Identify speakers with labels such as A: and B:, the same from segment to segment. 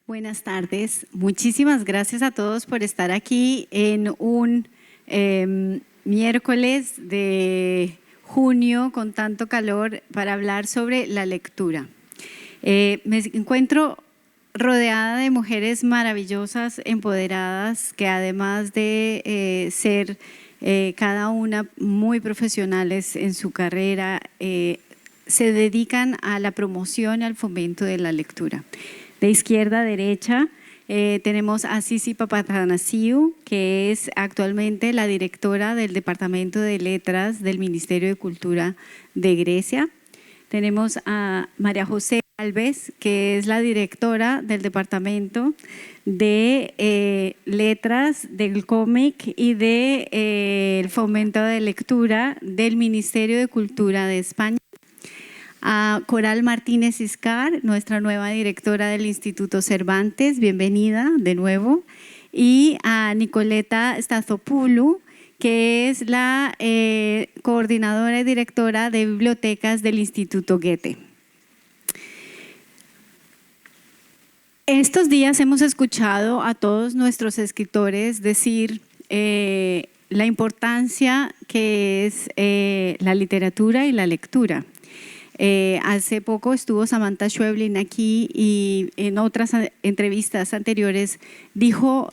A: Buenas tardes. Muchísimas gracias a todos por estar aquí en un miércoles de junio con tanto calor para hablar sobre la lectura. Me encuentro rodeada de mujeres maravillosas, empoderadas, que además de ser cada una muy profesionales en su carrera, se dedican a la promoción y al fomento de la lectura. De izquierda a derecha tenemos a Sisi Papathanassiou, que es actualmente la directora del Departamento de Letras del Ministerio de Cultura de Grecia. Tenemos a María José Alves, que es la directora del Departamento de Letras, del cómic y del fomento de lectura del Ministerio de Cultura de España. A Coral Martínez Iscar, nuestra nueva directora del Instituto Cervantes, bienvenida de nuevo. Y a Nicoleta Stazopoulou, que es la coordinadora y directora de bibliotecas del Instituto Goethe. Estos días hemos escuchado a todos nuestros escritores decir la importancia que es la literatura y la lectura. Hace poco estuvo Samantha Schweblin aquí y en otras entrevistas anteriores dijo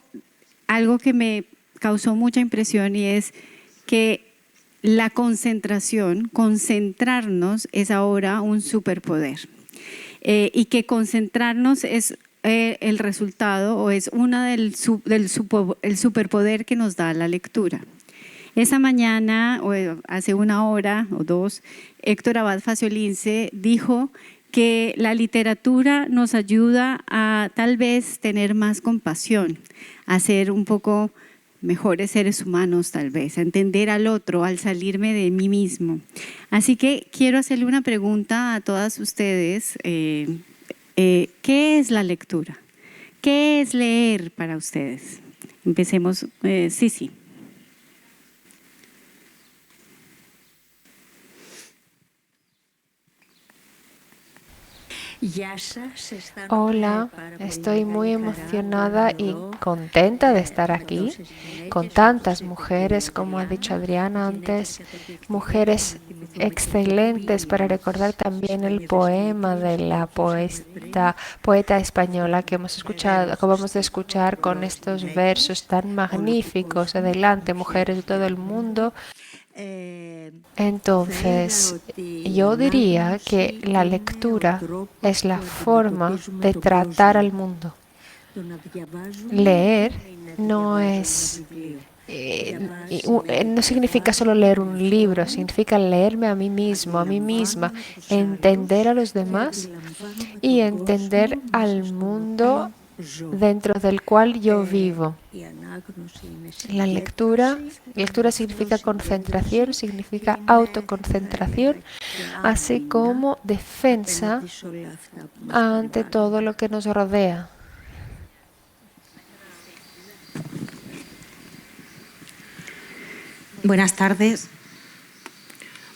A: algo que me causó mucha impresión, y es que la concentración, concentrarnos es ahora un superpoder, y que concentrarnos es el resultado o es el superpoder que nos da la lectura. Esa mañana, o hace una hora o dos, Héctor Abad Faciolince dijo que la literatura nos ayuda a tal vez tener más compasión, a ser un poco mejores seres humanos tal vez, a entender al otro, al salirme de mí mismo. Así que quiero hacerle una pregunta a todas ustedes. ¿Qué es la lectura? ¿Qué es leer para ustedes? Empecemos, sí.
B: Hola, estoy muy emocionada y contenta de estar aquí con tantas mujeres, como ha dicho Adriana antes, mujeres excelentes, para recordar también el poema de la poeta española que acabamos de escuchar con estos versos tan magníficos. Adelante, mujeres de todo el mundo. Entonces, yo diría que la lectura es la forma de tratar al mundo. Leer no significa solo leer un libro, significa leerme a mí mismo, a mí misma, entender a los demás y entender al mundo dentro del cual yo vivo. La lectura significa concentración, significa autoconcentración, así como defensa ante todo lo que nos rodea.
C: Buenas tardes.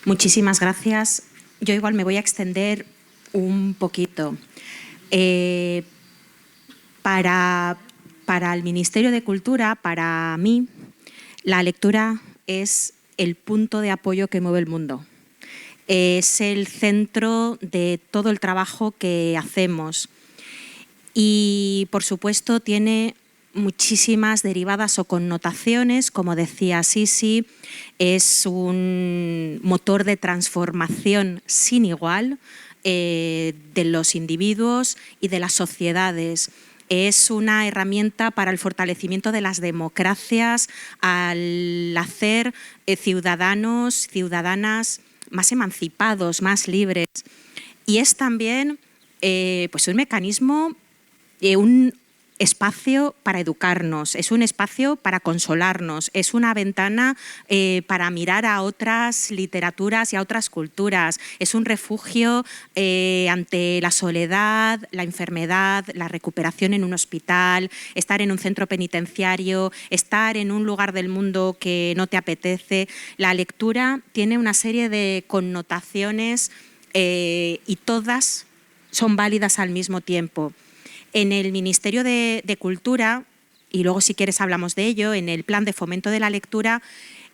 C: Muchísimas gracias. Yo igual me voy a extender un poquito. Para el Ministerio de Cultura, para mí, la lectura es el punto de apoyo que mueve el mundo. Es el centro de todo el trabajo que hacemos. Y, por supuesto, tiene muchísimas derivadas o connotaciones. Como decía Sisi, es un motor de transformación sin igual de los individuos y de las sociedades. Es una herramienta para el fortalecimiento de las democracias al hacer ciudadanos, ciudadanas más emancipados, más libres. Y es también pues un mecanismo, un espacio para educarnos, es un espacio para consolarnos, es una ventana para mirar a otras literaturas y a otras culturas, es un refugio ante la soledad, la enfermedad, la recuperación en un hospital, estar en un centro penitenciario, estar en un lugar del mundo que no te apetece. La lectura tiene una serie de connotaciones y todas son válidas al mismo tiempo. En el Ministerio de Cultura, y luego si quieres hablamos de ello, en el plan de fomento de la lectura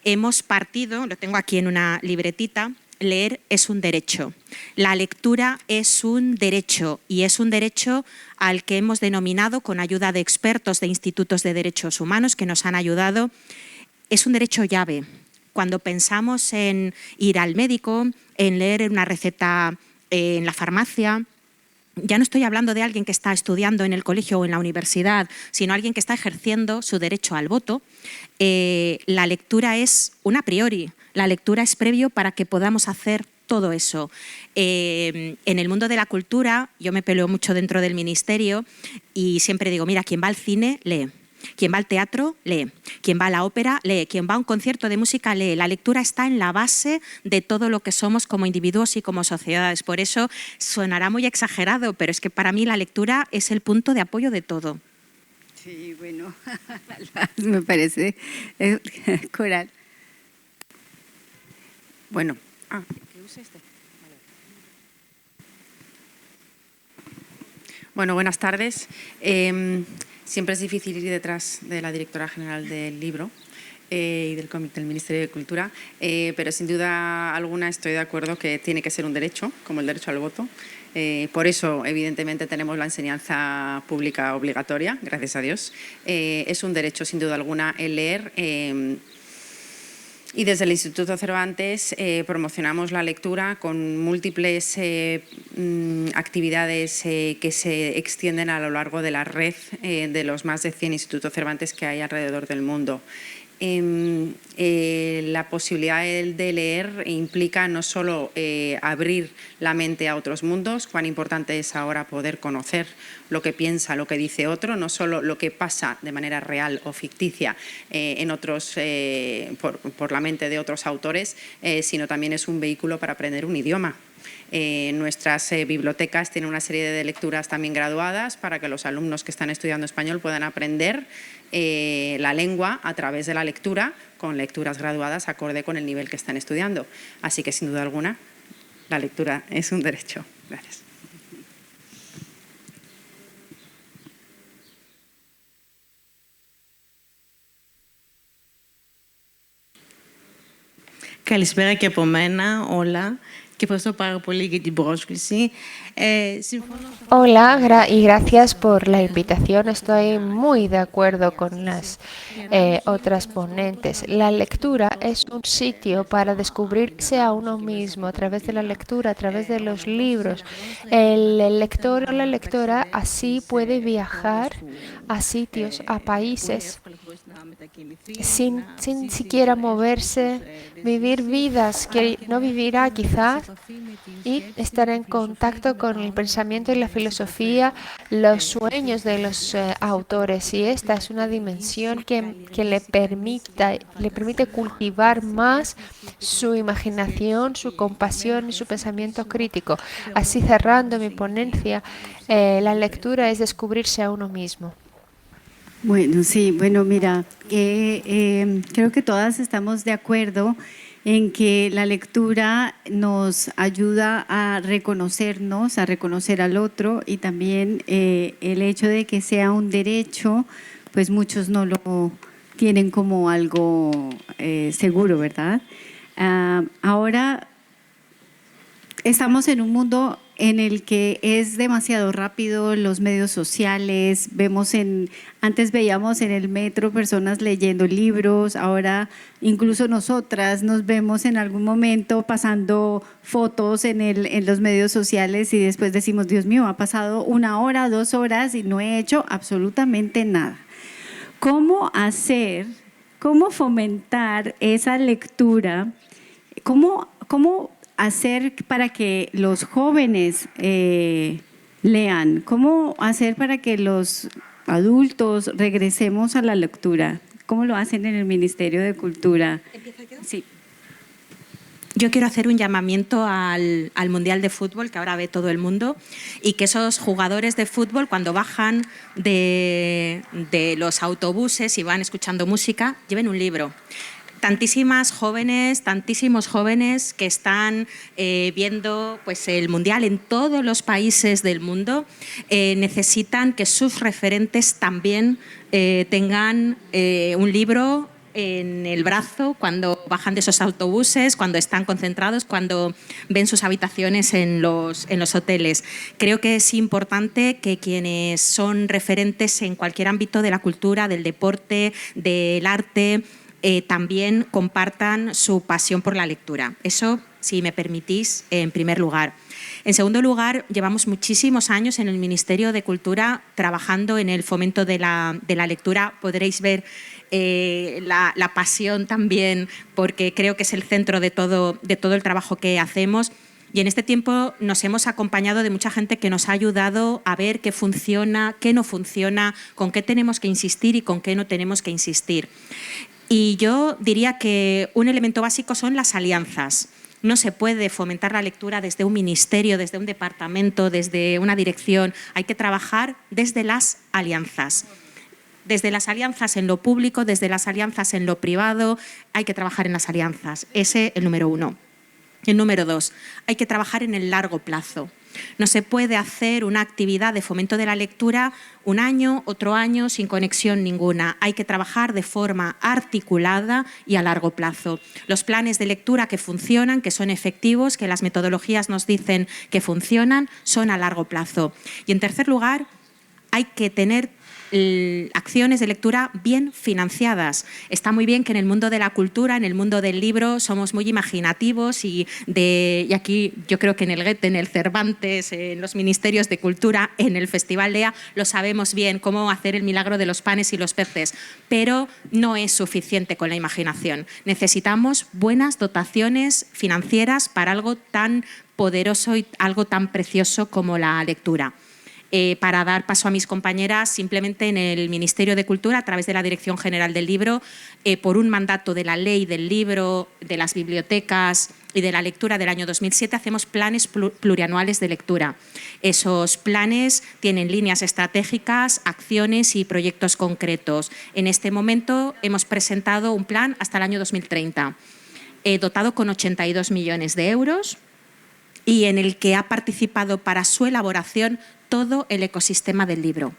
C: hemos partido, lo tengo aquí en una libretita, leer es un derecho. La lectura es un derecho y es un derecho al que hemos denominado, con ayuda de expertos de institutos de derechos humanos que nos han ayudado, es un derecho llave. Cuando pensamos en ir al médico, en leer una receta en la farmacia, ya no estoy hablando de alguien que está estudiando en el colegio o en la universidad, sino alguien que está ejerciendo su derecho al voto. La lectura es un a priori, la lectura es previo para que podamos hacer todo eso. En el mundo de la cultura, yo me peleo mucho dentro del ministerio y siempre digo, mira, quien va al cine, lee. Quien va al teatro, lee. Quien va a la ópera, lee. Quien va a un concierto de música, lee. La lectura está en la base de todo lo que somos como individuos y como sociedades. Por eso sonará muy exagerado, pero es que para mí la lectura es el punto de apoyo de todo.
A: Sí, bueno, me parece Coral.
D: Bueno, Bueno, buenas tardes. Siempre es difícil ir detrás de la directora general del libro y del Ministerio de Cultura, pero sin duda alguna estoy de acuerdo que tiene que ser un derecho, como el derecho al voto. Por eso, evidentemente, tenemos la enseñanza pública obligatoria, gracias a Dios. Es un derecho, sin duda alguna, el leer. Y desde el Instituto Cervantes promocionamos la lectura con múltiples actividades que se extienden a lo largo de la red de los más de 100 institutos Cervantes que hay alrededor del mundo. La posibilidad de leer implica no solo abrir la mente a otros mundos, cuán importante es ahora poder conocer lo que piensa, lo que dice otro, no solo lo que pasa de manera real o ficticia en otros, por la mente de otros autores, sino también es un vehículo para aprender un idioma. Nuestras bibliotecas tienen una serie de lecturas también graduadas para que los alumnos que están estudiando español puedan aprender la lengua a través de la lectura, con lecturas graduadas acorde con el nivel que están estudiando. Así que, sin duda alguna, la lectura es un derecho. Gracias.
E: Καλησπέρα και από μένα, όλα. Και ευχαριστώ πάρα πολύ για την πρόσκληση.
B: Hola, y gracias por la invitación. Estoy muy de acuerdo con las otras ponentes. La lectura es un sitio para descubrirse a uno mismo a través de la lectura, a través de los libros. El lector o la lectora así puede viajar a sitios, a países, sin siquiera moverse, vivir vidas que no vivirá quizás y estar en contacto con el pensamiento y la filosofía, los sueños de los autores. Y esta es una dimensión que le permite cultivar más su imaginación, su compasión y su pensamiento crítico. Así, cerrando mi ponencia, la lectura es descubrirse a uno mismo.
A: Bueno, sí, bueno, mira, creo que todas estamos de acuerdo en que la lectura nos ayuda a reconocernos, a reconocer al otro, y también el hecho de que sea un derecho, pues muchos no lo tienen como algo seguro, ¿verdad? Ahora estamos en un mundo en el que es demasiado rápido, los medios sociales, antes veíamos en el metro personas leyendo libros, ahora incluso nosotras nos vemos en algún momento pasando fotos en los medios sociales y después decimos, Dios mío, ha pasado 1 hora, 2 horas y no he hecho absolutamente nada. ¿Cómo fomentar esa lectura? ¿Cómo hacer para que los jóvenes lean? ¿Cómo hacer para que los adultos regresemos a la lectura? ¿Cómo lo hacen en el Ministerio de Cultura?
C: ¿Empiezo yo?
A: Sí.
C: Yo quiero hacer un llamamiento al Mundial de Fútbol, que ahora ve todo el mundo, y que esos jugadores de fútbol, cuando bajan de los autobuses y van escuchando música, lleven un libro. tantísimos jóvenes que están viendo pues, el Mundial en todos los países del mundo, necesitan que sus referentes también tengan un libro en el brazo cuando bajan de esos autobuses, cuando están concentrados, cuando ven sus habitaciones en los hoteles. Creo que es importante que quienes son referentes en cualquier ámbito de la cultura, del deporte, del arte, también compartan su pasión por la lectura. Eso, si me permitís, en primer lugar. En segundo lugar, llevamos muchísimos años en el Ministerio de Cultura trabajando en el fomento de la lectura. Podréis ver la pasión también, porque creo que es el centro de todo el trabajo que hacemos. Y en este tiempo nos hemos acompañado de mucha gente que nos ha ayudado a ver qué funciona, qué no funciona, con qué tenemos que insistir y con qué no tenemos que insistir. Y yo diría que un elemento básico son las alianzas. No se puede fomentar la lectura desde un ministerio, desde un departamento, desde una dirección. Hay que trabajar desde las alianzas. Desde las alianzas en lo público, desde las alianzas en lo privado, hay que trabajar en las alianzas. Ese es el número 1. El número 2, hay que trabajar en el largo plazo. No se puede hacer una actividad de fomento de la lectura un año, otro año, sin conexión ninguna. Hay que trabajar de forma articulada y a largo plazo. Los planes de lectura que funcionan, que son efectivos, que las metodologías nos dicen que funcionan, son a largo plazo. Y en tercer lugar, hay que tener acciones de lectura bien financiadas. Está muy bien que en el mundo de la cultura, en el mundo del libro, somos muy imaginativos y aquí yo creo que en el Goethe, en el Cervantes, en los ministerios de cultura, en el Festival Lea, lo sabemos bien, cómo hacer el milagro de los panes y los peces, pero no es suficiente con la imaginación. Necesitamos buenas dotaciones financieras para algo tan poderoso y algo tan precioso como la lectura. Para dar paso a mis compañeras, simplemente en el Ministerio de Cultura, a través de la Dirección General del Libro, por un mandato de la Ley del Libro, de las bibliotecas y de la lectura del año 2007, hacemos planes plurianuales de lectura. Esos planes tienen líneas estratégicas, acciones y proyectos concretos. En este momento hemos presentado un plan hasta el año 2030, dotado con 82 millones de euros y en el que ha participado para su elaboración todo el ecosistema del libro,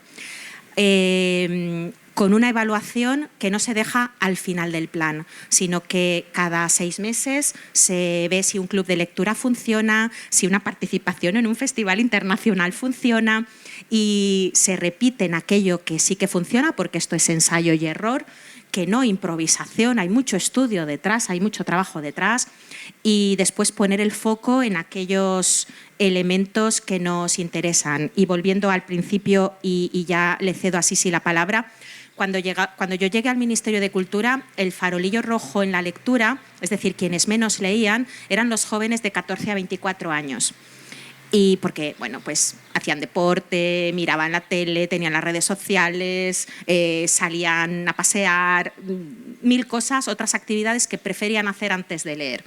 C: con una evaluación que no se deja al final del plan, sino que cada 6 meses se ve si un club de lectura funciona, si una participación en un festival internacional funciona y se repite en aquello que sí que funciona, porque esto es ensayo y error, que no improvisación, hay mucho estudio detrás, hay mucho trabajo detrás, y después poner el foco en aquellos elementos que nos interesan. Y volviendo al principio, y ya le cedo a Sisi la palabra, cuando yo llegué al Ministerio de Cultura, el farolillo rojo en la lectura, es decir, quienes menos leían, eran los jóvenes de 14 a 24 años. Y porque, bueno, pues hacían deporte, miraban la tele, tenían las redes sociales, salían a pasear, 1000 cosas, otras actividades que preferían hacer antes de leer.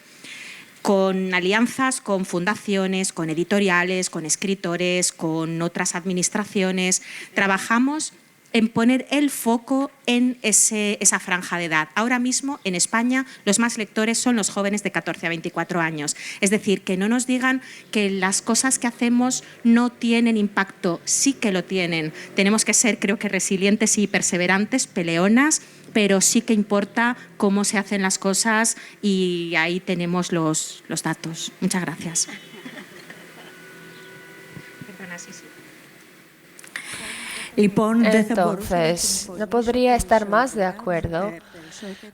C: Con alianzas con fundaciones, con editoriales, con escritores, con otras administraciones, trabajamos en poner el foco en esa franja de edad. Ahora mismo, en España, los más lectores son los jóvenes de 14 a 24 años. Es decir, que no nos digan que las cosas que hacemos no tienen impacto. Sí que lo tienen. Tenemos que ser, creo que, resilientes y perseverantes, peleonas, pero sí que importa cómo se hacen las cosas y ahí tenemos los datos. Muchas gracias. Perdona, sí.
B: Entonces, no podría estar más de acuerdo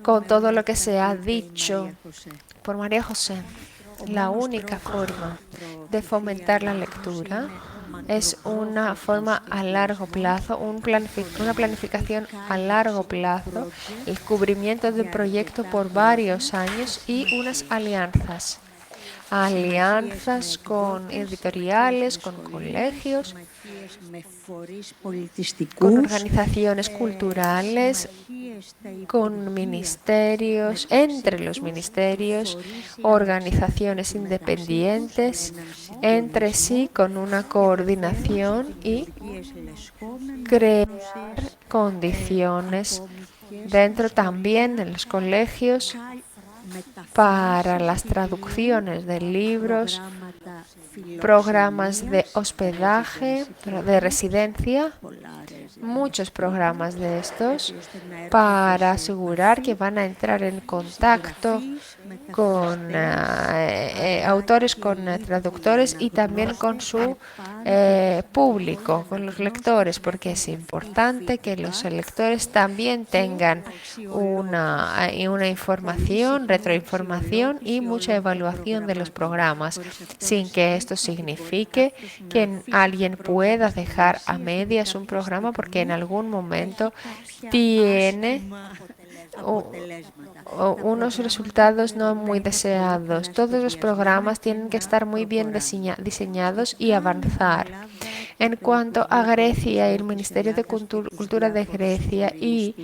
B: con todo lo que se ha dicho por María José. La única forma de fomentar la lectura es una forma a largo plazo, una planificación a largo plazo, el cubrimiento de proyecto por varios años y unas alianzas. Alianzas con editoriales, con colegios, con organizaciones culturales, con ministerios, entre los ministerios, organizaciones independientes, entre sí con una coordinación y crear condiciones dentro también de los colegios para las traducciones de libros, programas de hospedaje, de residencia, muchos programas de estos para asegurar que van a entrar en contacto con autores, con traductores y también con su público, con los lectores, porque es importante que los lectores también tengan una información, retroinformación y mucha evaluación de los programas, sin que esto signifique que alguien pueda dejar a medias un programa porque en algún momento tiene unos resultados no muy deseados. Todos los programas tienen que estar muy bien diseñados y avanzar. En cuanto a Grecia y el Ministerio de Cultura de Grecia y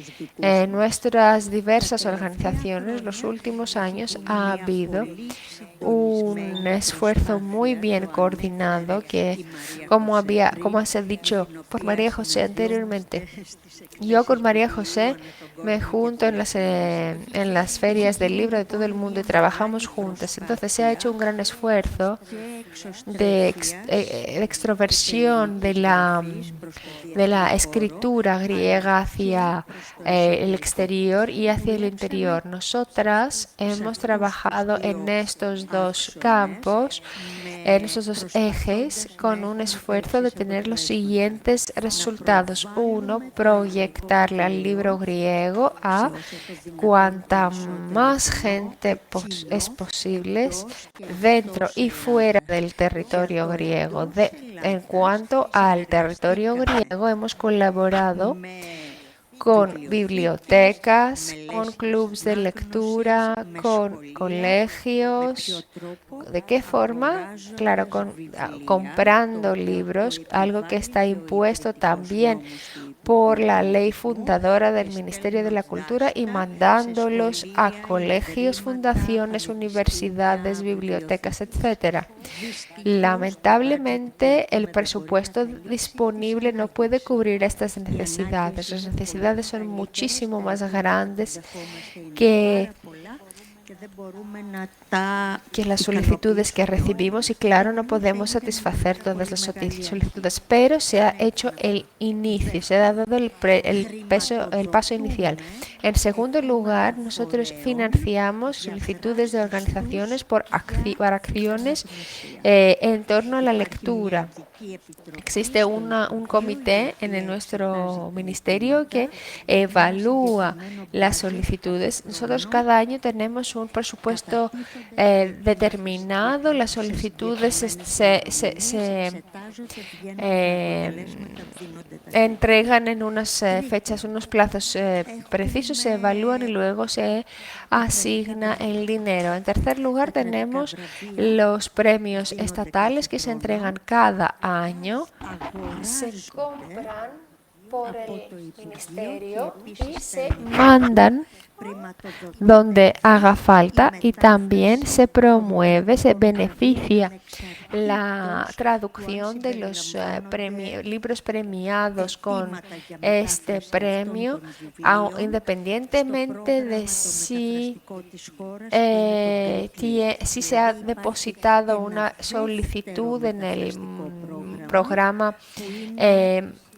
B: nuestras diversas organizaciones, los últimos años ha habido un esfuerzo muy bien coordinado que, como se ha dicho por María José anteriormente, yo con María José me junto en las ferias del libro de todo el mundo y trabajamos juntas. Entonces se ha hecho un gran esfuerzo de extroversión de la escritura griega hacia el exterior y hacia el interior. Nosotras hemos trabajado en estos dos campos, en esos dos ejes, con un esfuerzo de tener los siguientes resultados. Uno, proyectarle al libro griego a cuanta más gente es posible dentro y fuera del territorio griego. En cuanto al territorio griego, hemos colaborado con bibliotecas, con clubes de lectura, con colegios. ¿De qué forma? Claro, comprando libros, algo que está impuesto también por la ley fundadora del Ministerio de la Cultura y mandándolos a colegios, fundaciones, universidades, bibliotecas, etc. Lamentablemente, el presupuesto disponible no puede cubrir estas necesidades. Las necesidades son muchísimo más grandes que las solicitudes que recibimos y claro, no podemos satisfacer todas las solicitudes, pero se ha hecho el inicio, se ha dado el paso inicial. En segundo lugar, nosotros financiamos solicitudes de organizaciones para acciones en torno a la lectura. Existe un comité en nuestro ministerio que evalúa las solicitudes. Nosotros cada año tenemos un presupuesto determinado. Las solicitudes se entregan en unas fechas, unos plazos precisos, se evalúan y luego se asigna el dinero. En tercer lugar, tenemos los premios estatales que se entregan cada año. Se compran por el ministerio y se mandan donde haga falta y también se promueve, se beneficia la traducción de los libros premiados con este premio, independientemente de si se ha depositado una solicitud en el programa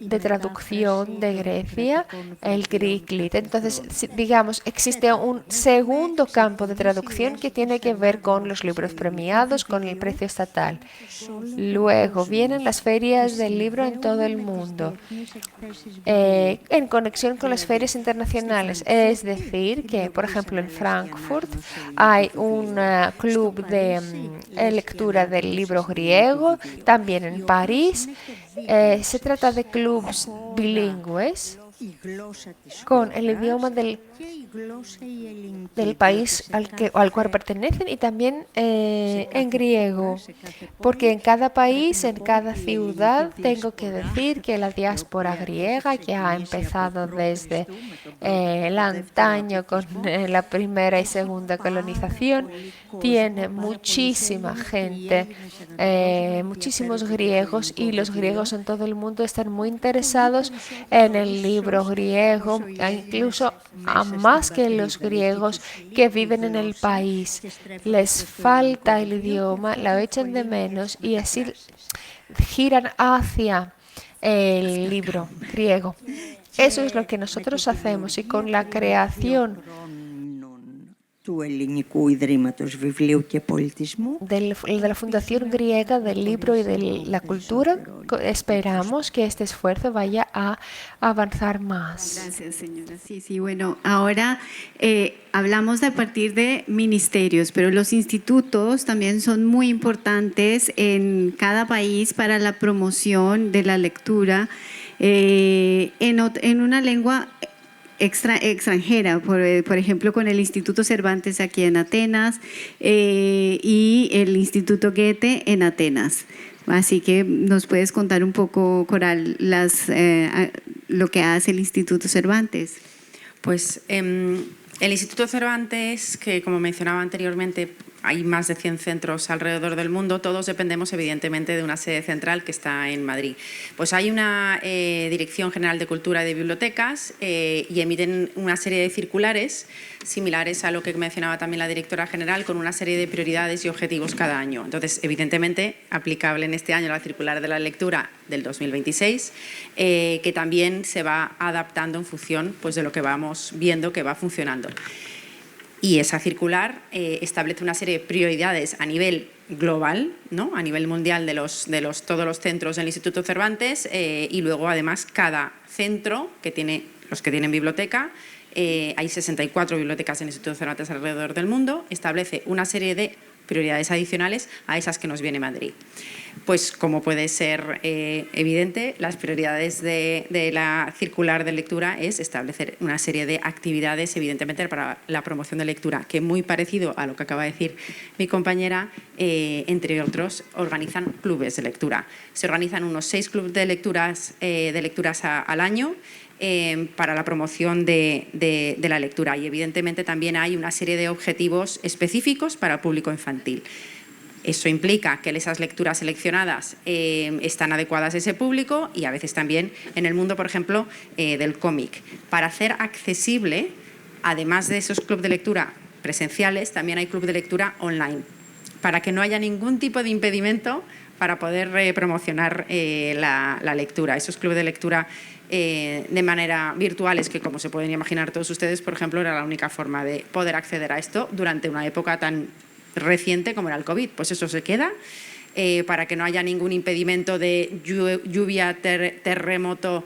B: de traducción de Grecia, el Griklit. Entonces, digamos, existe un segundo campo de traducción que tiene que ver con los libros premiados, con el precio estatal. Luego vienen las ferias del libro en todo el mundo, en conexión con las ferias internacionales. Es decir, que, por ejemplo, en Frankfurt hay un club de lectura del libro griego, también en París. Se trata de clubes bilingües con el idioma del país al cual pertenecen y también en griego, porque en cada país, en cada ciudad, tengo que decir que la diáspora griega, que ha empezado desde el antaño con la primera y segunda colonización, tiene muchísima gente, muchísimos griegos, y los griegos en todo el mundo están muy interesados en el libro libro griego, incluso a más que los griegos que viven en el país. Les falta el idioma, lo echan de menos y así giran hacia el libro griego. Eso es lo que nosotros hacemos y con la creación de la Fundación Griega del Libro y de la Cultura, esperamos que este esfuerzo vaya a avanzar más.
A: Gracias, señora. Sí, bueno, ahora hablamos de a partir de ministerios, pero los institutos también son muy importantes en cada país para la promoción de la lectura en una lengua extranjera, por ejemplo, con el Instituto Cervantes aquí en Atenas y el Instituto Goethe en Atenas. Así que nos puedes contar un poco, Coral, lo que hace el Instituto Cervantes.
D: Pues el Instituto Cervantes, que como mencionaba anteriormente, hay más de 100 centros alrededor del mundo, todos dependemos evidentemente de una sede central que está en Madrid. Pues hay una Dirección General de Cultura y de Bibliotecas y emiten una serie de circulares similares a lo que mencionaba también la directora general, con una serie de prioridades y objetivos cada año. Entonces, evidentemente, aplicable en este año la circular de la lectura del 2026, que también se va adaptando en función pues, de lo que vamos viendo que va funcionando. Y esa circular establece una serie de prioridades a nivel global, ¿no? A nivel mundial de todos los centros del Instituto Cervantes y luego además cada centro, los que tienen biblioteca, hay 64 bibliotecas en el Instituto Cervantes alrededor del mundo, establece una serie de prioridades adicionales a esas que nos viene Madrid. Pues como puede ser evidente, las prioridades de la circular de lectura es establecer una serie de actividades, evidentemente, para la promoción de lectura, que muy parecido a lo que acaba de decir mi compañera, entre otros, organizan clubes de lectura. Se organizan unos 6 clubes de lecturas al año, para la promoción de la lectura y evidentemente también hay una serie de objetivos específicos para el público infantil. Eso implica que esas lecturas seleccionadas están adecuadas a ese público y a veces también en el mundo, por ejemplo, del cómic. Para hacer accesible, además de esos clubes de lectura presenciales, también hay club de lectura online, para que no haya ningún tipo de impedimento para poder promocionar la lectura. Esos clubes de lectura de manera virtuales, que como se pueden imaginar todos ustedes, por ejemplo, era la única forma de poder acceder a esto durante una época tan reciente como era el COVID. Pues eso se queda para que no haya ningún impedimento de lluvia, terremoto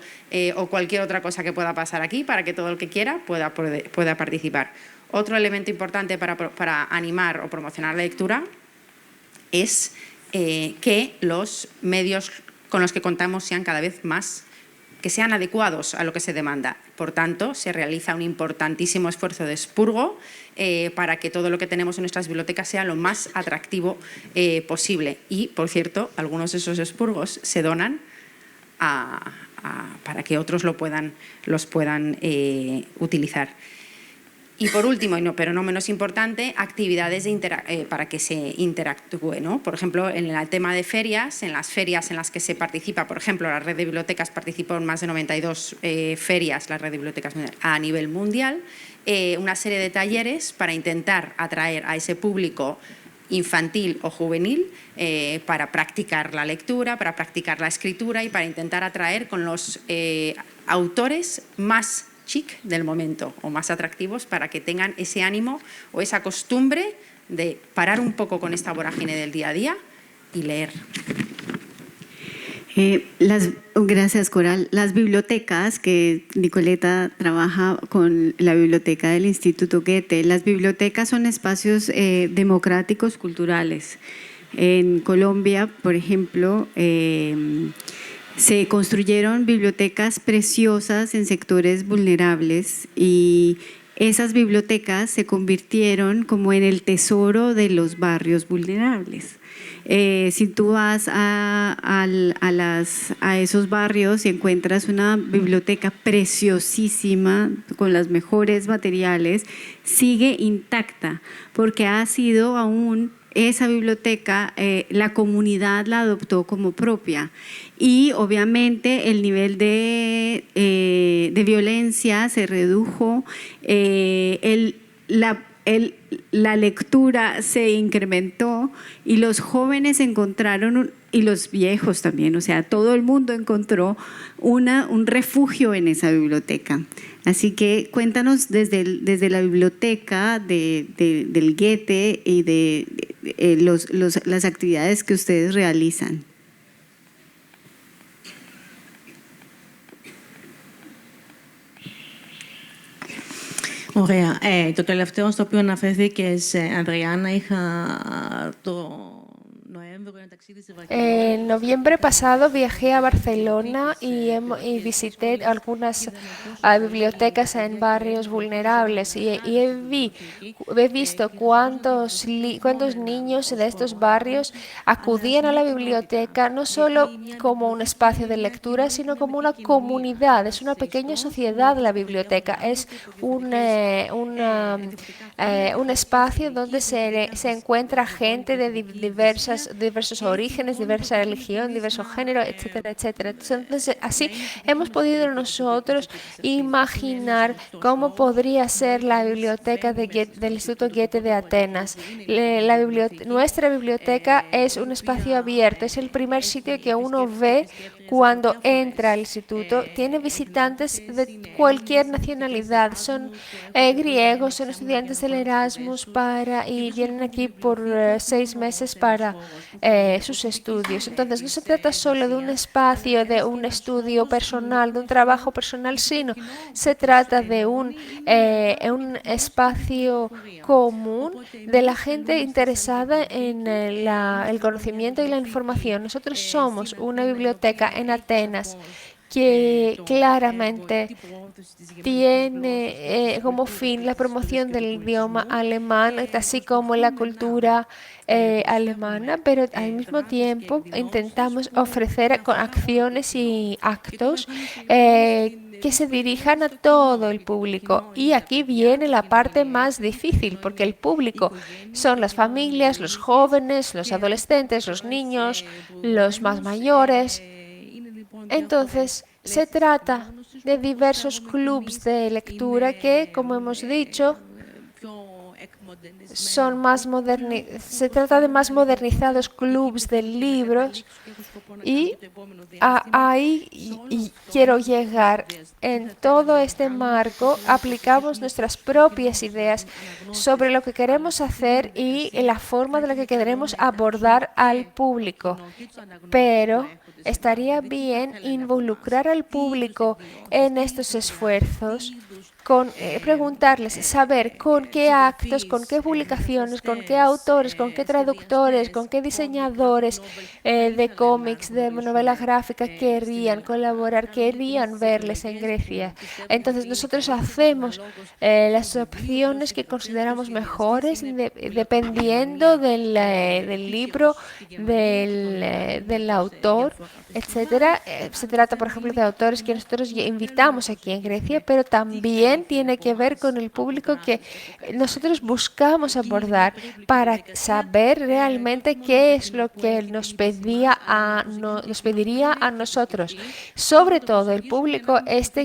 D: o cualquier otra cosa que pueda pasar aquí, para que todo el que quiera pueda participar. Otro elemento importante para animar o promocionar la lectura es que los medios con los que contamos sean cada vez más, que sean adecuados a lo que se demanda. Por tanto, se realiza un importantísimo esfuerzo de expurgo para que todo lo que tenemos en nuestras bibliotecas sea lo más atractivo posible. Y, por cierto, algunos de esos expurgos se donan para que otros los puedan utilizar. Y por último, pero no menos importante, actividades para que se interactúe, ¿no? Por ejemplo, en el tema de ferias, en las ferias en las que se participa, por ejemplo, la red de bibliotecas participó en más de 92 ferias, la red de bibliotecas a nivel mundial, una serie de talleres para intentar atraer a ese público infantil o juvenil para practicar la lectura, para practicar la escritura y para intentar atraer con los autores más chic del momento o más atractivos, para que tengan ese ánimo o esa costumbre de parar un poco con esta vorágine del día a día y leer.
A: Gracias, Coral. Las bibliotecas, que Nicoleta trabaja con la biblioteca del Instituto Goethe, las bibliotecas son espacios democráticos culturales. En Colombia, por ejemplo, se construyeron bibliotecas preciosas en sectores vulnerables y esas bibliotecas se convirtieron como en el tesoro de los barrios vulnerables. Si tú vas a esos barrios y encuentras una biblioteca preciosísima con los mejores materiales, sigue intacta porque ha sido aún esa biblioteca, la comunidad la adoptó como propia y obviamente el nivel de violencia se redujo, la lectura se incrementó y los jóvenes encontraron, y los viejos también, o sea, todo el mundo encontró un refugio en esa biblioteca. Así que cuéntanos desde la biblioteca del Goethe y de las actividades que ustedes realizan.
E: Ωραία. Το τελευταίο στο οποίο αναφέρθηκες, Ανδριάννα, είχα το Noviembre ένα ταξίδι στη Βαρκελόνη.
B: En noviembre pasado viajé a Barcelona y visité algunas bibliotecas en barrios vulnerables y he visto cuántos niños de estos barrios acudían a la biblioteca no solo como un espacio de lectura, sino como una comunidad. Es una pequeña sociedad la biblioteca. Es un espacio donde se encuentra gente de diversos orígenes, diversa religión, diverso género, etcétera, etcétera. Entonces, así hemos podido nosotros imaginar cómo podría ser la biblioteca del Instituto Goethe de Atenas. Nuestra biblioteca es un espacio abierto, es el primer sitio que uno ve cuando entra al instituto. Tiene visitantes de cualquier nacionalidad, son griegos, son estudiantes del Erasmus y vienen aquí por 6 meses para sus estudios. Entonces no se trata solo de un espacio, de un estudio personal, de un trabajo personal, sino se trata de un espacio común de la gente interesada en el conocimiento y la información. Nosotros somos una biblioteca en Atenas que claramente tiene como fin la promoción del idioma alemán, así como la cultura alemana, pero al mismo tiempo intentamos ofrecer acciones y actos que se dirijan a todo el público. Y aquí viene la parte más difícil, porque el público son las familias, los jóvenes, los adolescentes, los niños, los más mayores. Entonces, se trata de diversos clubs de lectura que, como hemos dicho, se trata de más modernizados clubs de libros y ahí quiero llegar. En todo este marco aplicamos nuestras propias ideas sobre lo que queremos hacer y la forma de la que queremos abordar al público. Pero estaría bien involucrar al público en estos esfuerzos, preguntarles, saber con qué actos, con qué publicaciones, con qué autores, con qué traductores, con qué diseñadores de cómics, de novela gráfica querrían colaborar, querrían verles en Grecia. Entonces nosotros hacemos las opciones que consideramos mejores dependiendo del libro, del autor, etcétera. Se trata, por ejemplo, de autores que nosotros invitamos aquí en Grecia, pero también tiene que ver con el público que nosotros buscamos abordar para saber realmente qué es lo que nos pediría a nosotros. Sobre todo el público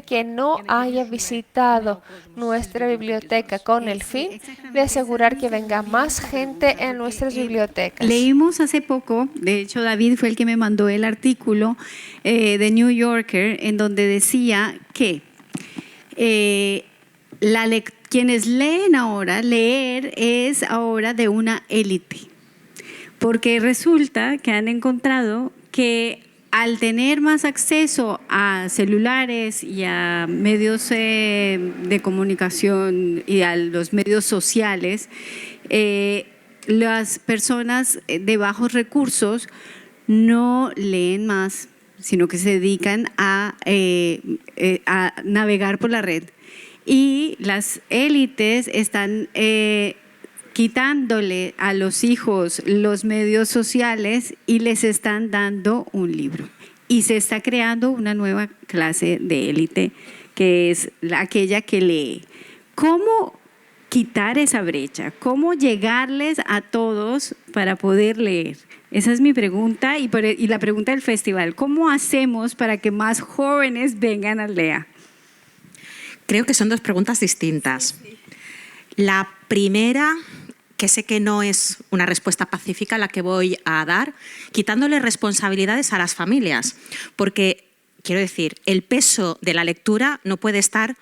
B: que no haya visitado nuestra biblioteca, con el fin de asegurar que venga más gente en nuestras bibliotecas.
A: Leímos hace poco, de hecho David fue el que me mandó el artículo de New Yorker, en donde decía que quienes leen ahora, leer es ahora de una élite, porque resulta que han encontrado que al tener más acceso a celulares y a medios de comunicación y a los medios sociales, las personas de bajos recursos no leen más, sino que se dedican a navegar por la red. Y las élites están quitándole a los hijos los medios sociales y les están dando un libro. Y se está creando una nueva clase de élite, que es aquella que lee. ¿Cómo quitar esa brecha? ¿Cómo llegarles a todos para poder leer? Esa es mi pregunta y la pregunta del festival. ¿Cómo hacemos para que más jóvenes vengan al LEA?
C: Creo que son dos preguntas distintas. La primera, que sé que no es una respuesta pacífica la que voy a dar, quitándole responsabilidades a las familias, porque, quiero decir, el peso de la lectura no puede estar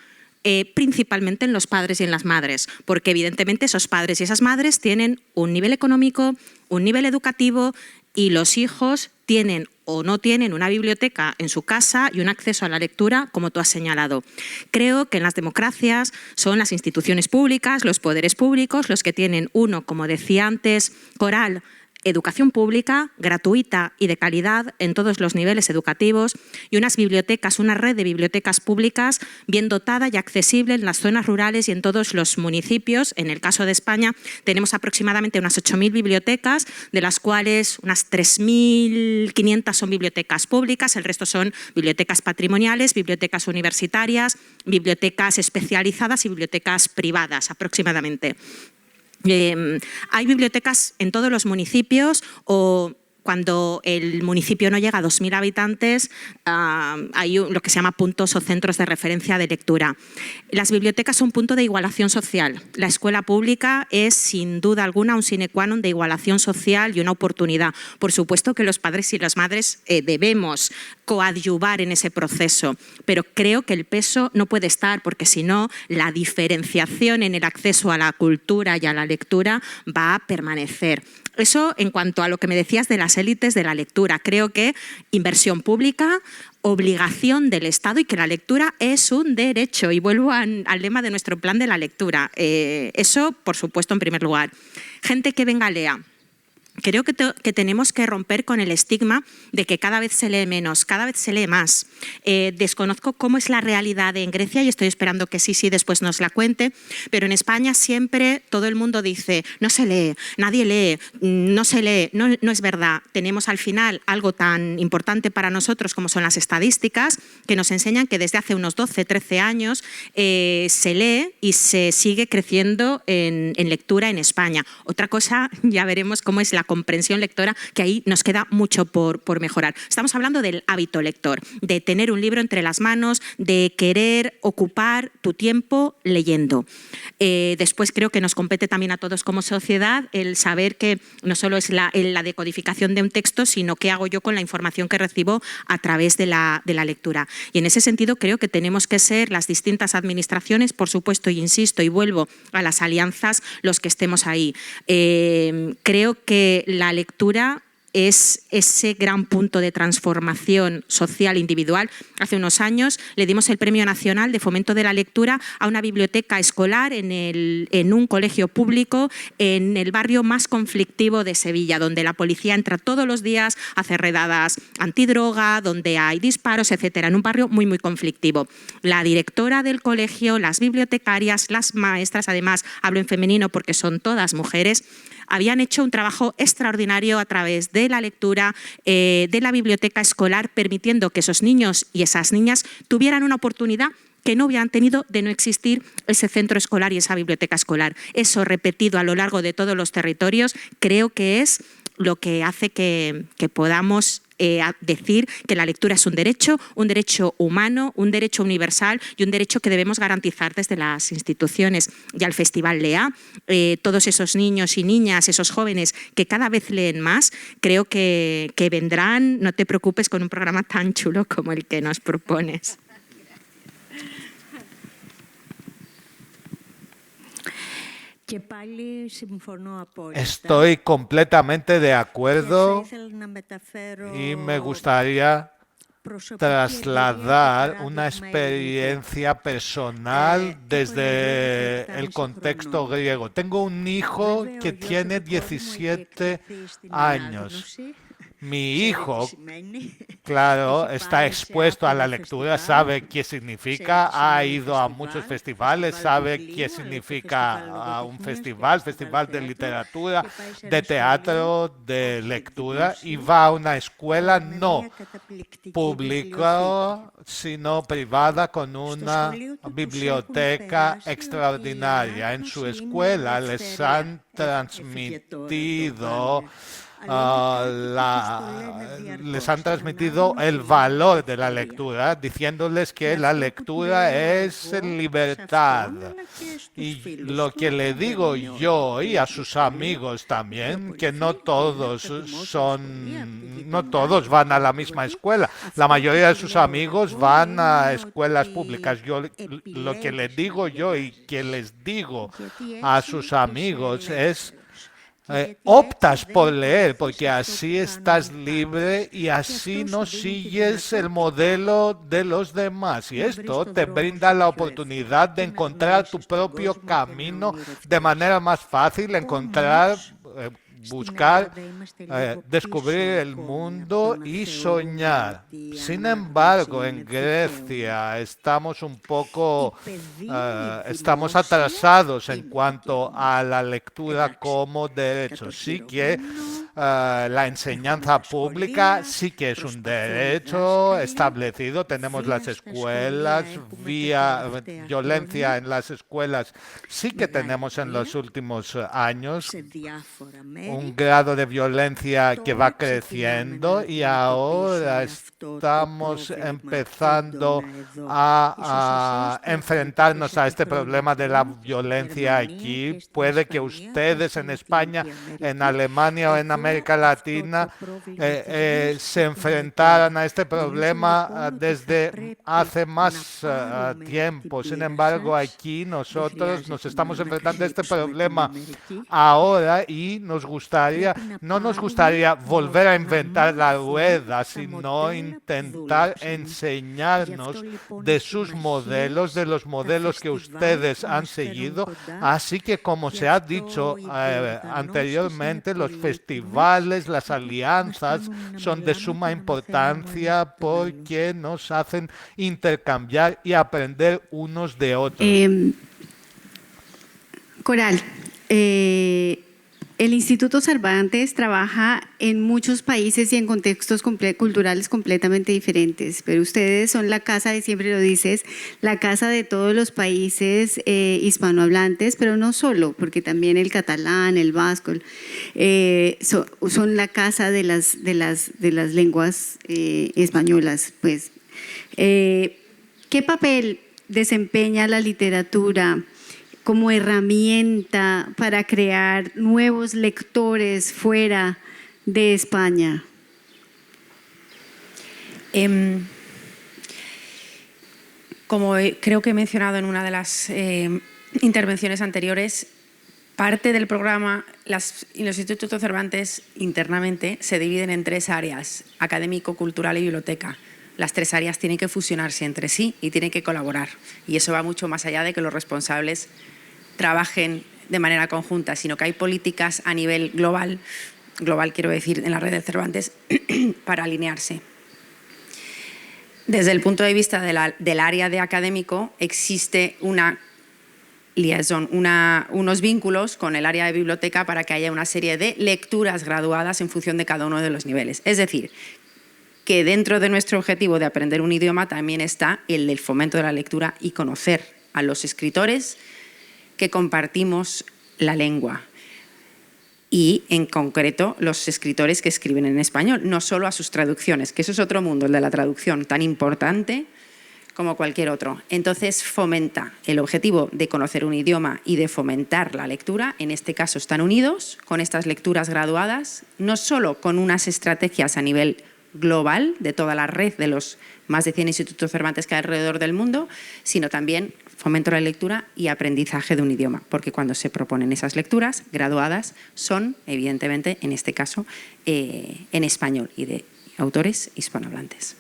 C: principalmente en los padres y en las madres, porque evidentemente esos padres y esas madres tienen un nivel económico, un nivel educativo y los hijos tienen o no tienen una biblioteca en su casa y un acceso a la lectura, como tú has señalado. Creo que en las democracias son las instituciones públicas, los poderes públicos, los que tienen uno, como decía antes Coral, educación pública, gratuita y de calidad en todos los niveles educativos y unas bibliotecas, una red de bibliotecas públicas bien dotada y accesible en las zonas rurales y en todos los municipios. En el caso de España tenemos aproximadamente unas 8.000 bibliotecas, de las cuales unas 3.500 son bibliotecas públicas, el resto son bibliotecas patrimoniales, bibliotecas universitarias, bibliotecas especializadas y bibliotecas privadas aproximadamente. Hay bibliotecas en todos los municipios o cuando el municipio no llega a 2.000 habitantes, hay lo que se llama puntos o centros de referencia de lectura. Las bibliotecas son punto de igualación social. La escuela pública es, sin duda alguna, un sine qua non de igualación social y una oportunidad. Por supuesto que los padres y las madres debemos coadyuvar en ese proceso, pero creo que el peso no puede estar, porque si no, la diferenciación en el acceso a la cultura y a la lectura va a permanecer. Eso en cuanto a lo que me decías de las élites de la lectura. Creo que inversión pública, obligación del Estado y que la lectura es un derecho. Y vuelvo al lema de nuestro plan de la lectura. Eso, por supuesto, en primer lugar. Gente que venga a LEA. Creo que tenemos que romper con el estigma de que cada vez se lee menos, cada vez se lee más. Desconozco cómo es la realidad en Grecia y estoy esperando que sí después nos la cuente, pero en España siempre todo el mundo dice no se lee, nadie lee, no se lee. No es verdad. Tenemos al final algo tan importante para nosotros como son las estadísticas, que nos enseñan que desde hace unos 12, 13 años se lee y se sigue creciendo en lectura en España. Otra cosa, ya veremos cómo es la comprensión lectora, que ahí nos queda mucho por mejorar. Estamos hablando del hábito lector, de tener un libro entre las manos, de querer ocupar tu tiempo leyendo. Después creo que nos compete también a todos como sociedad el saber que no solo es la decodificación de un texto, sino qué hago yo con la información que recibo a través de la lectura. Y en ese sentido creo que tenemos que ser las distintas administraciones, por supuesto, y insisto y vuelvo a las alianzas, los que estemos ahí. Creo que la lectura es ese gran punto de transformación social individual. Hace unos años le dimos el Premio Nacional de Fomento de la Lectura a una biblioteca escolar en un colegio público en el barrio más conflictivo de Sevilla, donde la policía entra todos los días a hacer redadas antidroga, donde hay disparos, etcétera, en un barrio muy, muy conflictivo. La directora del colegio, las bibliotecarias, las maestras, además hablo en femenino porque son todas mujeres, habían hecho un trabajo extraordinario a través de la lectura, de la biblioteca escolar, permitiendo que esos niños y esas niñas tuvieran una oportunidad que no hubieran tenido de no existir ese centro escolar y esa biblioteca escolar. Eso repetido a lo largo de todos los territorios creo que es lo que hace que podamos decir que la lectura es un derecho humano, un derecho universal y un derecho que debemos garantizar desde las instituciones. Y al Festival LEA, todos esos niños y niñas, esos jóvenes que cada vez leen más, creo que vendrán, no te preocupes, con un programa tan chulo como el que nos propones.
F: Estoy completamente de acuerdo y me gustaría trasladar una experiencia personal desde el contexto griego. Tengo un hijo que tiene 17 años Mi hijo, claro, está expuesto a la lectura, sabe qué significa, ha ido a muchos festivales, sabe qué significa un festival de literatura, de teatro, de lectura, y va a una escuela no pública, sino privada, con una biblioteca extraordinaria. En su escuela les han transmitido les han transmitido el valor de la lectura, diciéndoles que la lectura es libertad. Y lo que le digo yo y a sus amigos también, que no todos van a la misma escuela. La mayoría de sus amigos van a escuelas públicas. Lo que les digo yo y que les digo a sus amigos es: optas por leer porque así estás libre y así no sigues el modelo de los demás. Y esto te brinda la oportunidad de encontrar tu propio camino de manera más fácil, buscar, descubrir el mundo y soñar. Sin embargo, en Grecia estamos estamos atrasados en cuanto a la lectura como derecho. Sí que la enseñanza pública sí que es un derecho establecido. Tenemos las escuelas, violencia en las escuelas sí que tenemos en los últimos años un grado de violencia que va creciendo, y ahora estamos empezando a enfrentarnos a este problema de la violencia aquí. Puede que ustedes en España, en Alemania o en América Latina se enfrentaran a este problema desde hace más tiempo. Sin embargo, aquí nosotros nos estamos enfrentando a este problema ahora, y no nos gustaría volver a inventar la rueda, sino intentar enseñarnos de sus modelos, de los modelos que ustedes han seguido. Así que, como se ha dicho anteriormente, los festivales, las alianzas son de suma importancia porque nos hacen intercambiar y aprender unos de otros.
A: Coral, el Instituto Cervantes trabaja en muchos países y en contextos culturales completamente diferentes, pero ustedes son la casa, y siempre lo dices, la casa de todos los países hispanohablantes, pero no solo, porque también el catalán, el vasco, son la casa de las lenguas españolas. Pues, ¿qué papel desempeña la literatura como herramienta para crear nuevos lectores fuera de España?
D: Como creo que he mencionado en una de las intervenciones anteriores, parte del programa, los institutos Cervantes internamente se dividen en 3 áreas: académico, cultural y biblioteca. Las 3 áreas tienen que fusionarse entre sí y tienen que colaborar. Y eso va mucho más allá de que los responsables trabajen de manera conjunta, sino que hay políticas a nivel global quiero decir, en la red de Cervantes, para alinearse. Desde el punto de vista del área de académico, existe una liaison, unos vínculos con el área de biblioteca para que haya una serie de lecturas graduadas en función de cada uno de los niveles. Es decir, que dentro de nuestro objetivo de aprender un idioma también está el del fomento de la lectura y conocer a los escritores que compartimos la lengua, y en concreto los escritores que escriben en español, no solo a sus traducciones, que eso es otro mundo, el de la traducción, tan importante como cualquier otro. Entonces fomenta el objetivo de conocer un idioma y de fomentar la lectura. En este caso están unidos con estas lecturas graduadas, no solo con unas estrategias a nivel global de toda la red de los más de 100 institutos Cervantes que hay alrededor del mundo, sino también fomento la lectura y aprendizaje de un idioma, porque cuando se proponen esas lecturas graduadas son, evidentemente, en este caso, en español y de autores hispanohablantes.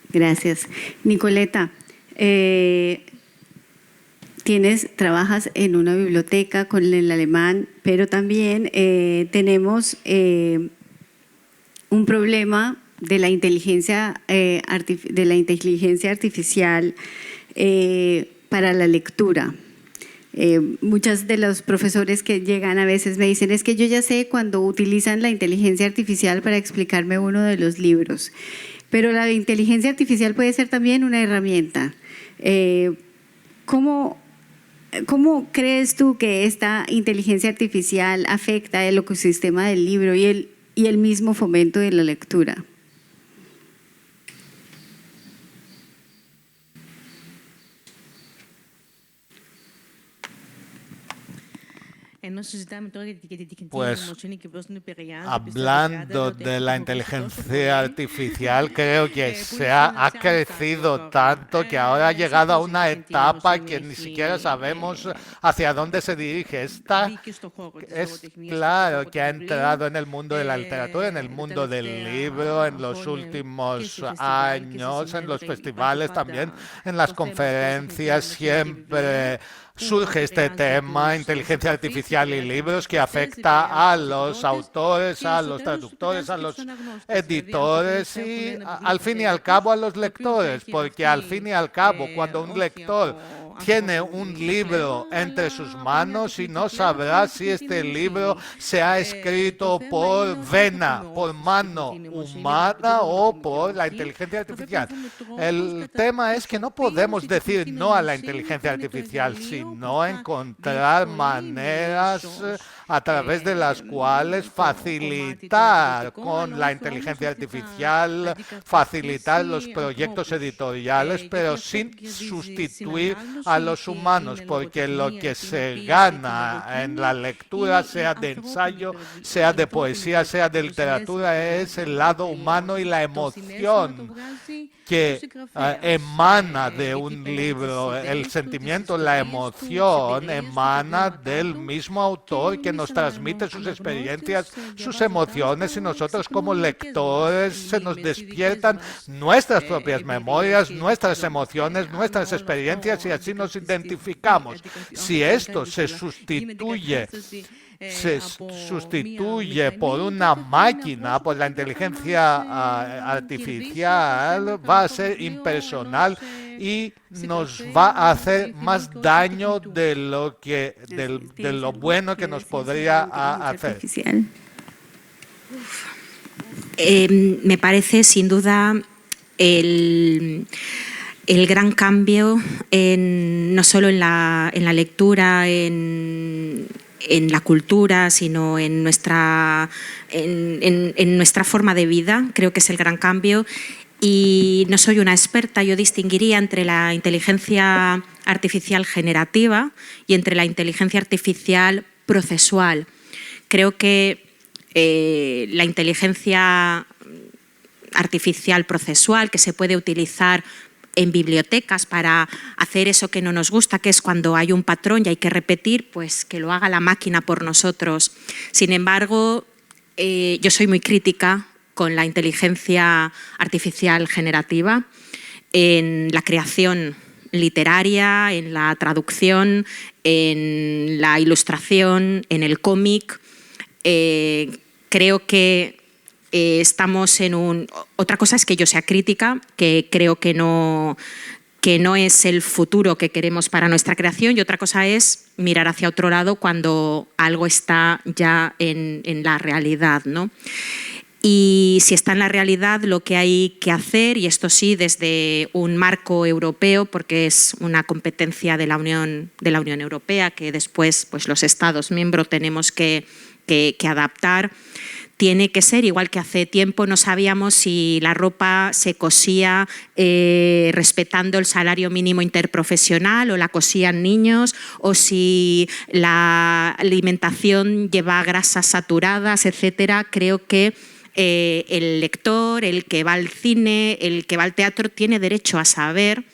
A: Gracias. Nicoleta, trabajas en una biblioteca con el alemán, pero también tenemos un problema de la inteligencia artificial para la lectura. Muchos de los profesores que llegan a veces me dicen, es que yo ya sé cuando utilizan la inteligencia artificial para explicarme uno de los libros, pero la inteligencia artificial puede ser también una herramienta. ¿Cómo crees tú que esta inteligencia artificial afecta el ecosistema del libro y el mismo fomento de la lectura?
F: Pues hablando de la inteligencia artificial, creo que ha crecido tanto que ahora ha llegado a una etapa que ni siquiera sabemos hacia dónde se dirige. Es claro que ha entrado en el mundo de la literatura, en el mundo del libro, en los últimos años, en los festivales también, en las conferencias, siempre surge este tema, inteligencia artificial y libros, que afecta a los autores, a los traductores, a los editores y al fin y al cabo a los lectores, porque al fin y al cabo cuando un lector tiene un libro entre sus manos y no sabrá si este libro se ha escrito por vena, por mano humana o por la inteligencia artificial. El tema es que no podemos decir no a la inteligencia artificial, sino encontrar maneras a través de las cuales facilitar con la inteligencia artificial, facilitar los proyectos editoriales, pero sin sustituir a los humanos, porque lo que se gana en la lectura, sea de ensayo, sea de poesía, sea de literatura, es el lado humano y la emoción que emana de un libro. El sentimiento, la emoción emana del mismo autor que nos transmite sus experiencias, sus emociones, y nosotros como lectores se nos despiertan nuestras propias memorias, nuestras emociones, nuestras experiencias, y así nos identificamos. Si esto se sustituye por una máquina, por la inteligencia artificial, va a ser impersonal y nos va a hacer más daño de lo bueno que nos podría hacer.
C: Me parece sin duda el gran cambio no solo en la lectura, en la cultura, sino en nuestra forma de vida. Creo que es el gran cambio. Y no soy una experta, yo distinguiría entre la inteligencia artificial generativa y entre la inteligencia artificial procesual. Creo que la inteligencia artificial procesual, que se puede utilizar en bibliotecas para hacer eso que no nos gusta, que es cuando hay un patrón y hay que repetir, pues que lo haga la máquina por nosotros. Sin embargo, yo soy muy crítica con la inteligencia artificial generativa en la creación literaria, en la traducción, en la ilustración, en el cómic. Creo que estamos en un... Otra cosa es que yo sea crítica, que creo que no es el futuro que queremos para nuestra creación, y otra cosa es mirar hacia otro lado cuando algo está ya en la realidad, ¿no? Y si está en la realidad, lo que hay que hacer, y esto sí desde un marco europeo, porque es una competencia de la Unión Europea que después pues, los Estados miembros tenemos que adaptar, tiene que ser, igual que hace tiempo no sabíamos si la ropa se cosía respetando el salario mínimo interprofesional o la cosían niños, o si la alimentación lleva grasas saturadas, etcétera. Creo que el lector, el que va al cine, el que va al teatro, tiene derecho a saber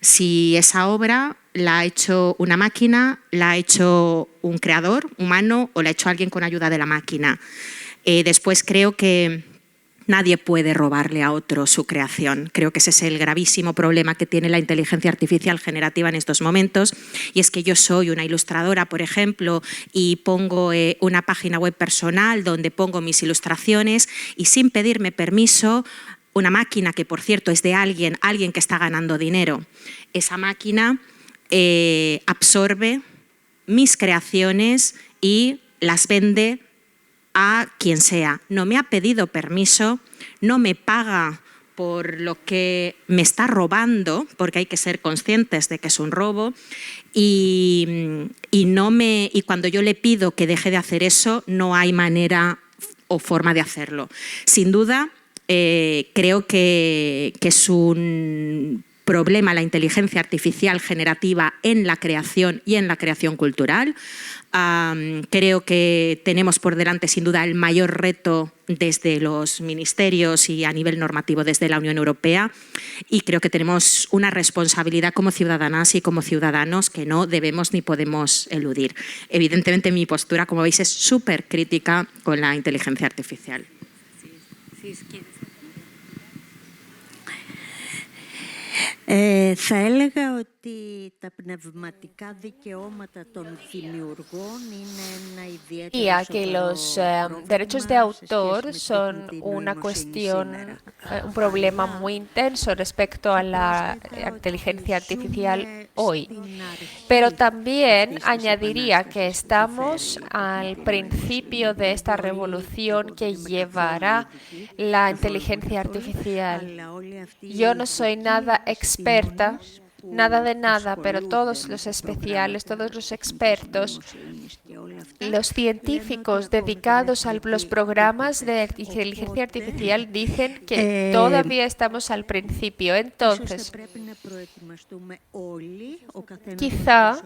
C: si esa obra la ha hecho una máquina, la ha hecho un creador humano o la ha hecho alguien con ayuda de la máquina. Después creo que Nadie puede robarle a otro su creación. Creo que ese es el gravísimo problema que tiene la inteligencia artificial generativa en estos momentos, y es que yo soy una ilustradora, por ejemplo, y pongo una página web personal donde pongo mis ilustraciones y sin pedirme permiso, una máquina que, por cierto, es de alguien que está ganando dinero, esa máquina absorbe mis creaciones y las vende a quien sea. No me ha pedido permiso, no me paga por lo que me está robando, porque hay que ser conscientes de que es un robo, y cuando yo le pido que deje de hacer eso, no hay manera o forma de hacerlo. Sin duda, creo que es un problema la inteligencia artificial generativa en la creación y en la creación cultural. Creo que tenemos por delante sin duda el mayor reto desde los ministerios y a nivel normativo desde la Unión Europea, y creo que tenemos una responsabilidad como ciudadanas y como ciudadanos que no debemos ni podemos eludir. Evidentemente mi postura, como veis, es súper crítica con la inteligencia artificial.
G: Θα έλεγα ότι τα πνευματικά δικαιώματα των δημιουργών είναι ένα ιδιαίτερο
B: Que los derechos de autor son una cuestión, un problema muy intenso respecto a la inteligencia artificial hoy. Pero también añadiría que estamos al principio de esta revolución que llevará la inteligencia artificial. Yo no soy nada experta, nada de nada, pero todos los especiales, todos los expertos, los científicos dedicados a los programas de inteligencia artificial dicen que todavía estamos al principio. Entonces, quizá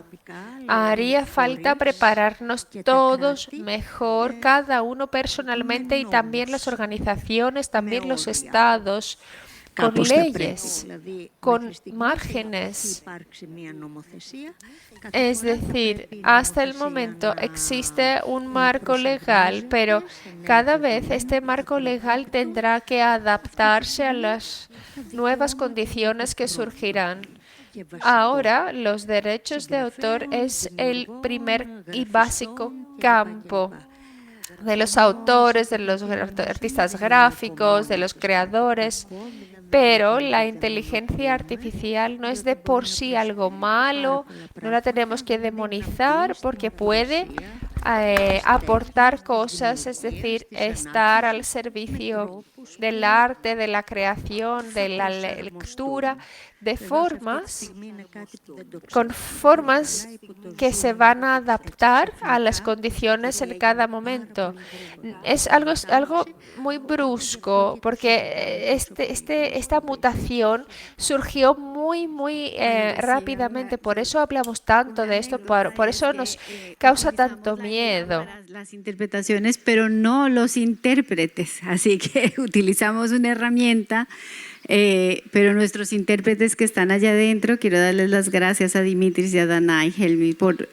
B: haría falta prepararnos todos mejor, cada uno personalmente y también las organizaciones, también los estados, con leyes, con márgenes. Es decir, hasta el momento existe un marco legal, pero cada vez este marco legal tendrá que adaptarse a las nuevas condiciones que surgirán. Ahora, los derechos de autor es el primer y básico campo de los autores, de los artistas gráficos, de los creadores. Pero la inteligencia artificial no es de por sí algo malo, no la tenemos que demonizar porque puede aportar cosas, es decir, estar al servicio del arte, de la creación, de la lectura, de formas, con formas que se van a adaptar a las condiciones en cada momento. Es algo muy brusco porque esta mutación surgió muy rápidamente. Por eso hablamos tanto de esto, por eso nos causa tanto miedo.
A: Las interpretaciones, pero no los intérpretes. Así que utilizamos una herramienta, pero nuestros intérpretes que están allá adentro, quiero darles las gracias a Dimitris y a Dana y Helmi por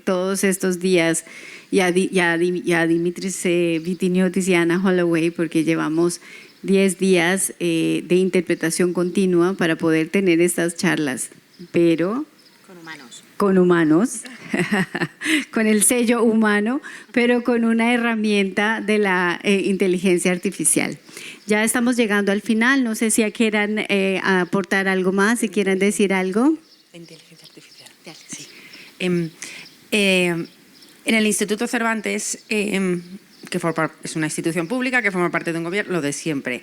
A: todos estos días, y a Dimitris Vitiniotis y a Anna Holloway, porque llevamos 10 días de interpretación continua para poder tener estas charlas, pero con humanos, con el sello humano, pero con una herramienta de la inteligencia artificial. Ya estamos llegando al final, no sé si quieran aportar algo más, si quieren decir algo.
D: Inteligencia artificial, sí. En el Instituto Cervantes, que es una institución pública que forma parte de un gobierno, lo de siempre.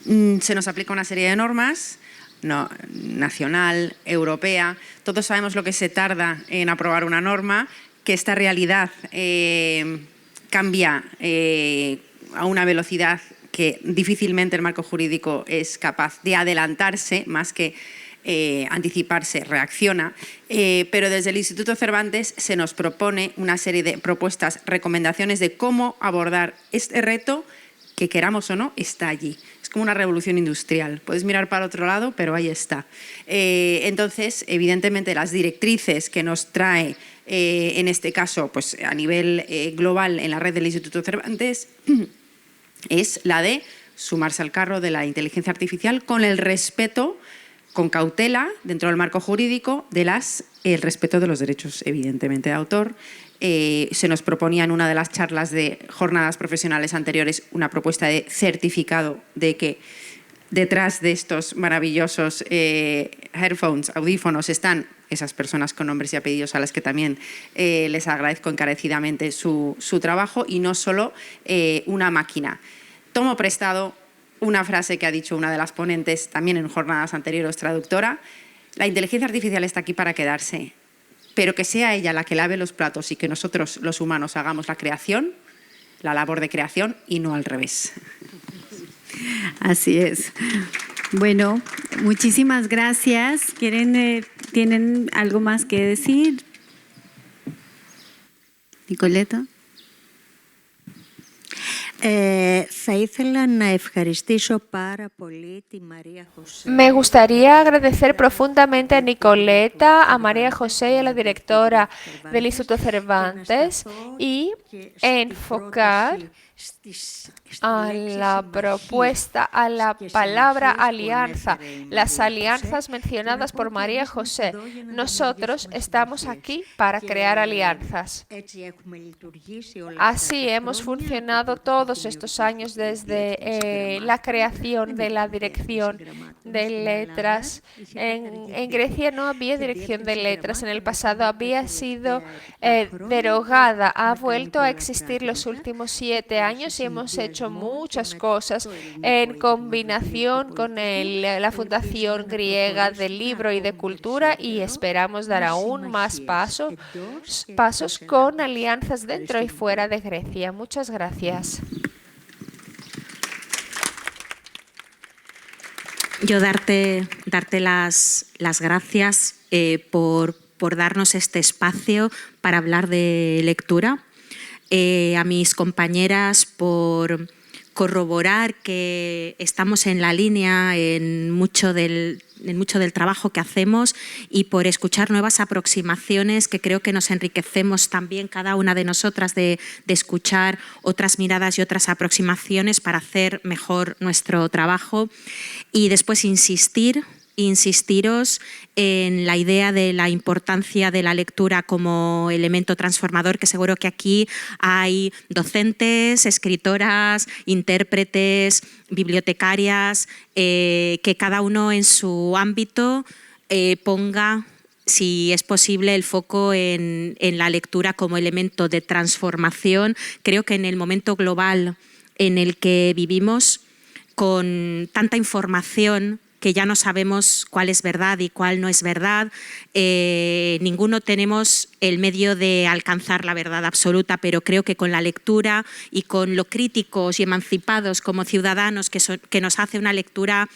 D: Se nos aplica una serie de normas, nacional, europea. Todos sabemos lo que se tarda en aprobar una norma, que esta realidad cambia a una velocidad que difícilmente el marco jurídico es capaz de adelantarse, más que anticiparse, reacciona, pero desde el Instituto Cervantes se nos propone una serie de propuestas, recomendaciones de cómo abordar este reto que, queramos o no, está allí. Es como una revolución industrial. Puedes mirar para otro lado, pero ahí está. Entonces, evidentemente, las directrices que nos trae, en este caso, pues a nivel global en la red del Instituto Cervantes, es la de sumarse al carro de la inteligencia artificial con el respeto, con cautela, dentro del marco jurídico, el respeto de los derechos, evidentemente, de autor. Se nos proponía en una de las charlas de jornadas profesionales anteriores una propuesta de certificado de que detrás de estos maravillosos headphones, audífonos, están esas personas con nombres y apellidos a las que también les agradezco encarecidamente su trabajo, y no solo una máquina. Tomo prestado una frase que ha dicho una de las ponentes también en jornadas anteriores, traductora: la inteligencia artificial está aquí para quedarse, pero que sea ella la que lave los platos y que nosotros, los humanos, hagamos la creación, la labor de creación, y no al revés.
A: Así es. Bueno, muchísimas gracias. ¿Tienen algo más que decir? Nicoleta.
G: Θα ήθελα να ευχαριστήσω πάρα πολύ τη María José.
B: Me gustaría agradecer profundamente a Nicoleta, a María José y a la directora del Instituto Cervantes y enfocar a la propuesta, a la palabra alianza, las alianzas mencionadas por María José. Nosotros estamos aquí para crear alianzas. Así hemos funcionado todos estos años desde la creación de la dirección de letras. En Grecia no había dirección de letras, en el pasado había sido derogada, ha vuelto a existir los últimos 7 años y hemos hecho muchas cosas en combinación con la Fundación Griega del Libro y de Cultura, y esperamos dar aún más pasos con alianzas dentro y fuera de Grecia. Muchas gracias.
C: Yo darte las gracias por darnos este espacio para hablar de lectura. A mis compañeras por corroborar que estamos en la línea en mucho del trabajo que hacemos, y por escuchar nuevas aproximaciones que creo que nos enriquecemos también cada una de nosotras de escuchar otras miradas y otras aproximaciones para hacer mejor nuestro trabajo. Y después insistiros en la idea de la importancia de la lectura como elemento transformador, que seguro que aquí hay docentes, escritoras, intérpretes, bibliotecarias, que cada uno en su ámbito ponga, si es posible, el foco en la lectura como elemento de transformación. Creo que en el momento global en el que vivimos, con tanta información que ya no sabemos cuál es verdad y cuál no es verdad, ninguno tenemos el medio de alcanzar la verdad absoluta, pero creo que con la lectura y con lo críticos y emancipados como ciudadanos que nos hace una lectura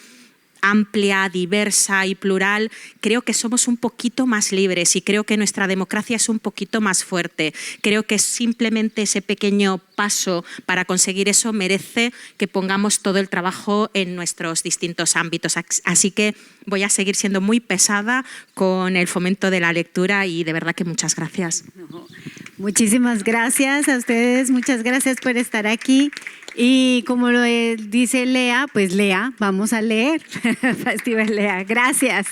C: amplia, diversa y plural, creo que somos un poquito más libres, y creo que nuestra democracia es un poquito más fuerte. Creo que simplemente ese pequeño paso para conseguir eso merece que pongamos todo el trabajo en nuestros distintos ámbitos. Así que voy a seguir siendo muy pesada con el fomento de la lectura, y de verdad que muchas gracias.
A: Muchísimas gracias a ustedes, muchas gracias por estar aquí. Y como lo dice Lea, pues Lea, vamos a leer. Festival Lea, gracias.